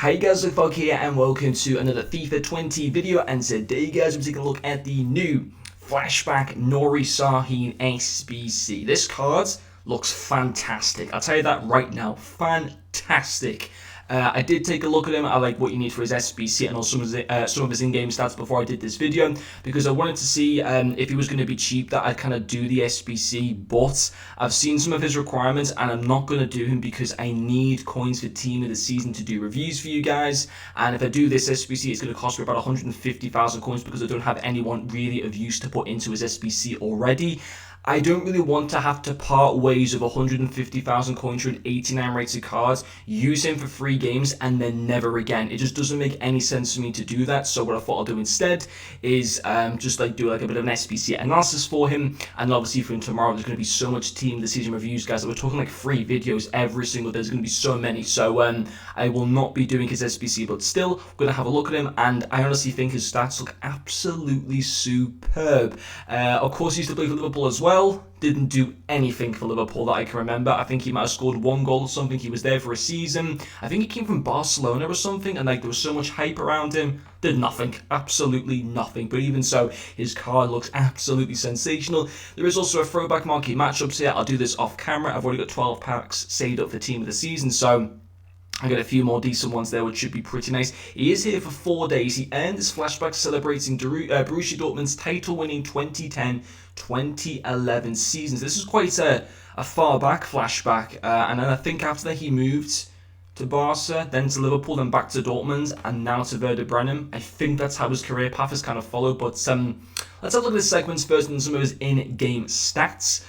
Hey guys, it's Fog here and welcome to another FIFA 20 video, and today guys we're taking a look at the new Flashback Nuri Sahin SBC. This card looks fantastic, I'll tell you that right now, fantastic. I did take a look at him. I like what you need for his SBC and also some of his in-game stats before I did this video, because I wanted to see if he was going to be cheap that I'd kind of do the SBC, but I've seen some of his requirements and I'm not going to do him because I need coins for Team of the Season to do reviews for you guys, and if I do this SBC it's going to cost me about 150,000 coins because I don't have anyone really of use to put into his SBC already. I don't really want to have to part ways of 150,000 coins for an 89 rated card, use him for 3 games, and then never again. It just doesn't make any sense for me to do that. So what I thought I'll do instead is just do a bit of an SBC analysis for him. And obviously for him tomorrow, there's going to be so much Team of the Season reviews, guys. We're talking like 3 videos every single day. There's going to be so many. So I will not be doing his SBC, but still, we're going to have a look at him. And I honestly think his stats look absolutely superb. Of course, he used to play for Liverpool as well. Didn't do anything for Liverpool that I can remember. I think he might have scored 1 goal or something. He was there for a season. I think he came from Barcelona or something, and there was so much hype around him. Did nothing, absolutely nothing. But even so, his card looks absolutely sensational. There is also a throwback marquee matchups here. I'll do this off camera. I've already got 12 packs saved up for Team of the Season, so I got a few more decent ones there, which should be pretty nice. He is here for 4 days. He earned his flashback celebrating Borussia Dortmund's title-winning 2010-2011 seasons. This is quite a far back flashback, and then I think after that he moved to Barca, then to Liverpool, then back to Dortmund, and now to Werder Bremen. I think that's how his career path has kind of followed, but let's have a look at the segments first and some of his in-game stats.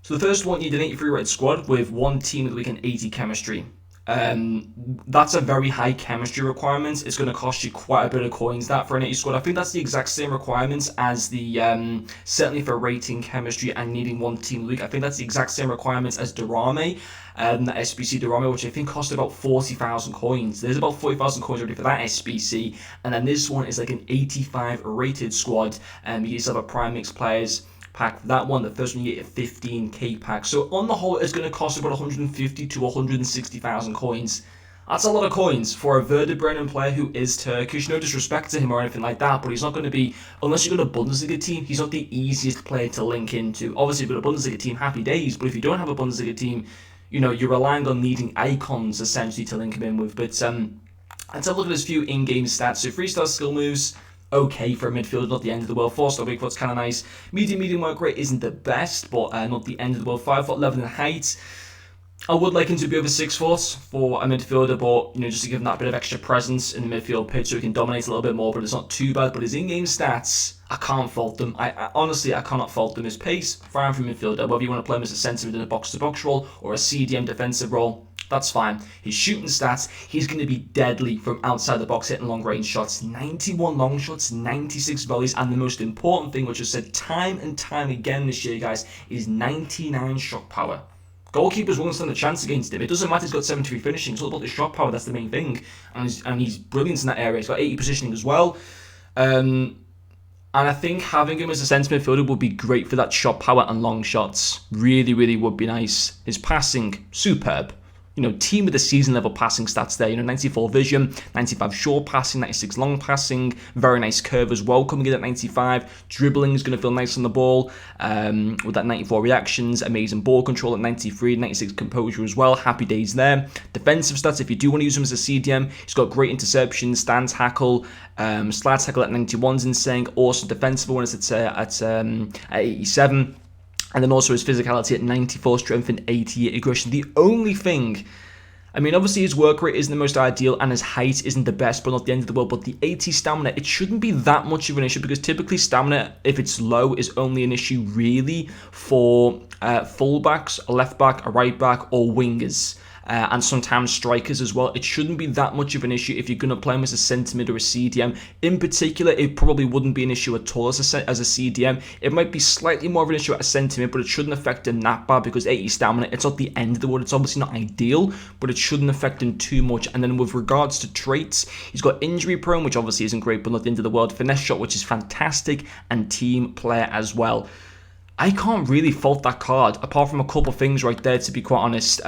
So the first one, you need an 83 rated squad with 1 team of the week and 80 chemistry. That's a very high chemistry requirement. It's going to cost you quite a bit of coins that for an 80 squad. I think that's the exact same requirements as the certainly for rating chemistry and needing 1 team league. I think that's the exact same requirements as Durame, the SBC Durame, which I think cost about 40,000 coins. There's about 40,000 coins already for that SBC, and then this one is like an 85 rated squad. You just have a prime mix players pack. That one, the first one, you get a 15k pack. So on the whole, it's going to cost about 150 to 160,000 coins. That's a lot of coins for a Werder Bremen player who is Turkish. No disrespect to him or anything like that, but he's not going to be, unless you've got a Bundesliga team, he's not the easiest player to link into. Obviously, if you've got a Bundesliga team, happy days, but if you don't have a Bundesliga team, you know, you're relying on needing icons essentially to link him in with. But let's have a look at his few in-game stats. So 3-star skill moves, okay for a midfielder, not the end of the world. 4-star weak foot's kind of nice. Medium work rate isn't the best, but not the end of the world. 5'11" in height. I would like him to be over 6 foot for a midfielder, but just to give him that bit of extra presence in the midfield pitch so he can dominate a little bit more. But it's not too bad. But his in-game stats, I can't fault them. I honestly, I cannot fault them. His pace, fine for a midfielder. Whether you want to play him as a centre mid in a box-to-box role or a CDM defensive role, that's fine. His shooting stats, he's going to be deadly from outside the box, hitting long-range shots. 91 long shots, 96 volleys, and the most important thing, which I've said time and time again this year, guys, is 99 shot power. Goalkeepers won't stand a chance against him. It doesn't matter he's got 73 finishing. It's all about the shot power. That's the main thing. And he's brilliant in that area. He's got 80 positioning as well. And I think having him as a centre midfielder would be great for that shot power and long shots. Really, really would be nice. His passing, superb. Team of the Season level passing stats there. 94 vision, 95 short passing, 96 long passing, very nice curve as well coming in at 95. Dribbling is going to feel nice on the ball with that 94 reactions, amazing ball control at 93, 96 composure as well. Happy days there. Defensive stats, if you do want to use him as a CDM, he's got great interception, stand tackle, slide tackle at 91's insane. Also defensive awareness at 87. And then also his physicality at 94, strength and 88 aggression. The only thing, obviously his work rate isn't the most ideal and his height isn't the best, but not the end of the world. But the 80 stamina, it shouldn't be that much of an issue because typically stamina, if it's low, is only an issue really for fullbacks, a left back, a right back, or wingers. And sometimes strikers as well. It shouldn't be that much of an issue if you're going to play him as a centre mid or a CDM. In particular, it probably wouldn't be an issue at all as a CDM. It might be slightly more of an issue at a centre mid, but it shouldn't affect him that bad because 80 stamina, it's not the end of the world. It's obviously not ideal, but it shouldn't affect him too much. And then with regards to traits, he's got injury prone, which obviously isn't great, but not the end of the world. Finesse shot, which is fantastic, and team player as well. I can't really fault that card, apart from a couple things right there, to be quite honest.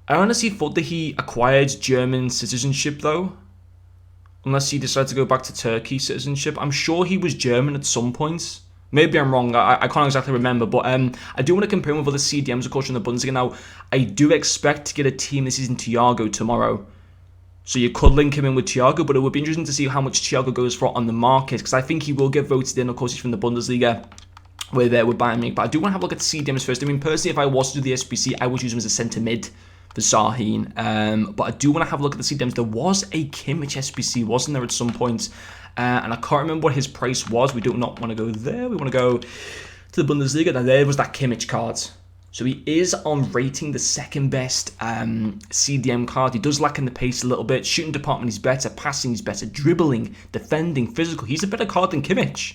I honestly thought that he acquired German citizenship though. Unless he decided to go back to Turkey citizenship. I'm sure he was German at some point. Maybe I'm wrong. I can't exactly remember. But I do want to compare him with other CDMs, of course, in the Bundesliga. Now, I do expect to get a team this season, Thiago, tomorrow. So you could link him in with Thiago, but it would be interesting to see how much Thiago goes for on the market, because I think he will get voted in. Of course, he's from the Bundesliga with Bayern Munich. But I do want to have a look at CDMs first. I mean, personally, if I was to do the SBC, I would use him as a centre mid for Sahin. But I do want to have a look at the CDMs. There was a Kimmich SBC, wasn't there, at some point? And I can't remember what his price was. We do not want to go there. We want to go to the Bundesliga. Now, there was that Kimmich card. So he is on rating the second best CDM card. He does lack in the pace a little bit. Shooting department is better. Passing is better. Dribbling, defending, physical. He's a better card than Kimmich.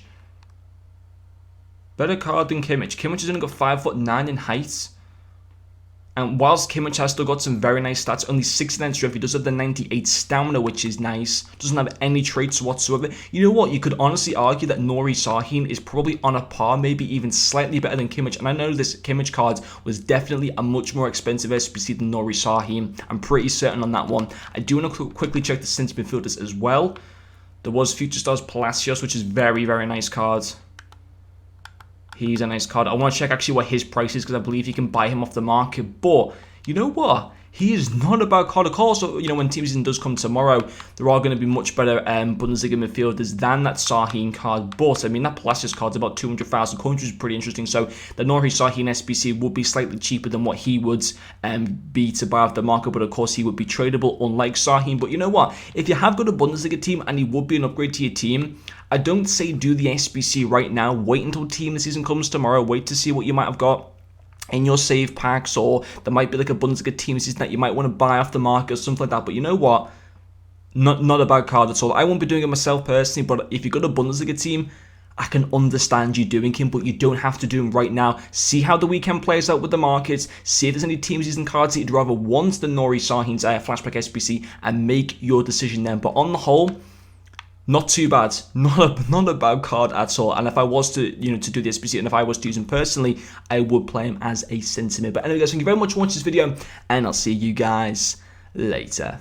Better card than Kimmich. Kimmich has only got 5'9" in height. And whilst Kimmich has still got some very nice stats, only 69 strength, he does have the 98 stamina, which is nice. Doesn't have any traits whatsoever. You know what? You could honestly argue that Nuri Sahin is probably on a par, maybe even slightly better than Kimmich. And I know this Kimmich card was definitely a much more expensive SBC than Nuri Sahin. I'm pretty certain on that one. I do want to quickly check the centre midfielders as well. There was Future Stars Palacios, which is very, very nice card. He's a nice card. I want to check actually what his price is, because I believe you can buy him off the market. But you know what? He is not a bad card at all. So, you know, when team season does come tomorrow, there are going to be much better Bundesliga midfielders than that Sahin card. But, I mean, that Palacios card's about 200,000 coins, which is pretty interesting. So, the Nuri Sahin SBC would be slightly cheaper than what he would be to buy off the market. But, of course, he would be tradable, unlike Sahin. But, you know what? If you have got a Bundesliga team and he would be an upgrade to your team, I don't say do the SBC right now. Wait until team the season comes tomorrow. Wait to see what you might have got in your save packs, or there might be like a Bundesliga team season that you might want to buy off the market or something like that. But you know what? Not a bad card at all. I won't be doing it myself personally, but if you've got a Bundesliga team, I can understand you doing him, but you don't have to do him right now. See how the weekend plays out with the markets. See if there's any team season cards that you'd rather want than Nuri Sahin's Flashback SBC, and make your decision then. But on the whole, not too bad. Not a bad card at all. And if I was to, to do the SBC, and if I was to use him personally, I would play him as a centre mid. But anyway, guys, thank you very much for watching this video, and I'll see you guys later.